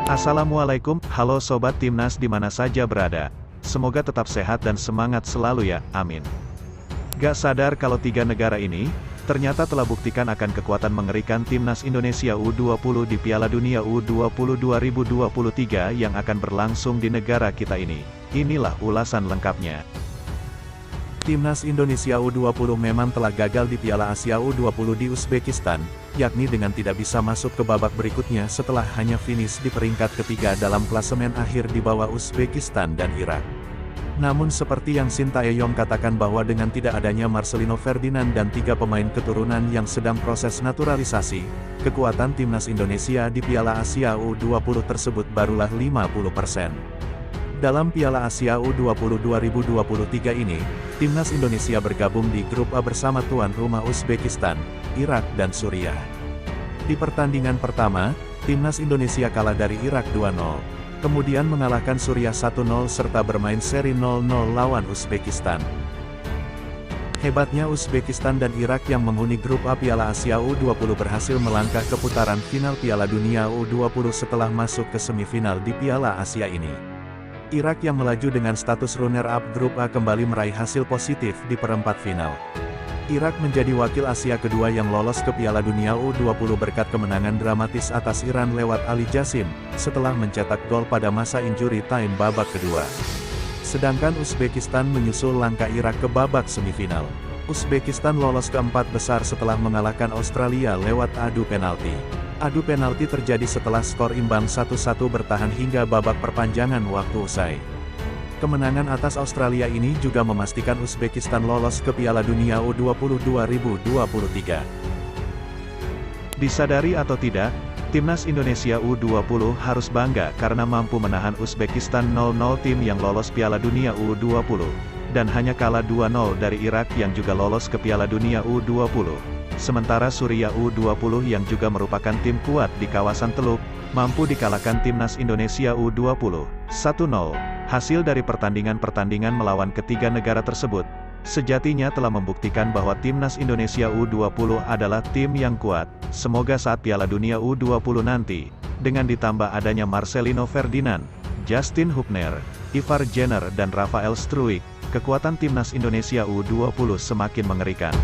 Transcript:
Assalamualaikum, halo Sobat Timnas di mana saja berada. Semoga tetap sehat dan semangat selalu ya, amin. Gak sadar kalau tiga negara ini, ternyata telah buktikan akan kekuatan mengerikan Timnas Indonesia U20 di Piala Dunia U20 2023 yang akan berlangsung di negara kita ini. Inilah ulasan lengkapnya. Timnas Indonesia U20 memang telah gagal di Piala Asia U20 di Uzbekistan, yakni dengan tidak bisa masuk ke babak berikutnya setelah hanya finish di peringkat ketiga dalam klasemen akhir di bawah Uzbekistan dan Irak. Namun seperti yang Sintayong katakan bahwa dengan tidak adanya Marcelino Ferdinand dan tiga pemain keturunan yang sedang proses naturalisasi, kekuatan Timnas Indonesia di Piala Asia U20 tersebut barulah 50%. Dalam Piala Asia U20 2023 ini, Timnas Indonesia bergabung di grup A bersama tuan rumah Uzbekistan, Irak dan Suriah. Di pertandingan pertama, Timnas Indonesia kalah dari Irak 2-0, kemudian mengalahkan Suriah 1-0 serta bermain seri 0-0 lawan Uzbekistan. Hebatnya Uzbekistan dan Irak yang menghuni grup A Piala Asia U20 berhasil melangkah ke putaran final Piala Dunia U20 setelah masuk ke semifinal di Piala Asia ini. Irak yang melaju dengan status runner-up grup A kembali meraih hasil positif di perempat final. Irak menjadi wakil Asia kedua yang lolos ke Piala Dunia U20 berkat kemenangan dramatis atas Iran lewat Ali Jassim, setelah mencetak gol pada masa injury time babak kedua. Sedangkan Uzbekistan menyusul langkah Irak ke babak semifinal. Uzbekistan lolos ke empat besar setelah mengalahkan Australia lewat adu penalti. Adu penalti terjadi setelah skor imbang 1-1 bertahan hingga babak perpanjangan waktu usai. Kemenangan atas Australia ini juga memastikan Uzbekistan lolos ke Piala Dunia U20 2023. Disadari atau tidak, Timnas Indonesia U20 harus bangga karena mampu menahan Uzbekistan 0-0 tim yang lolos Piala Dunia U20, dan hanya kalah 2-0 dari Irak yang juga lolos ke Piala Dunia U20. Sementara Suriah U20 yang juga merupakan tim kuat di kawasan Teluk, mampu dikalahkan Timnas Indonesia U20, 1-0. Hasil dari pertandingan-pertandingan melawan ketiga negara tersebut, sejatinya telah membuktikan bahwa Timnas Indonesia U20 adalah tim yang kuat. Semoga saat Piala Dunia U20 nanti, dengan ditambah adanya Marcelino Ferdinand, Justin Hubner, Ivar Jenner dan Rafael Struijk, kekuatan Timnas Indonesia U20 semakin mengerikan.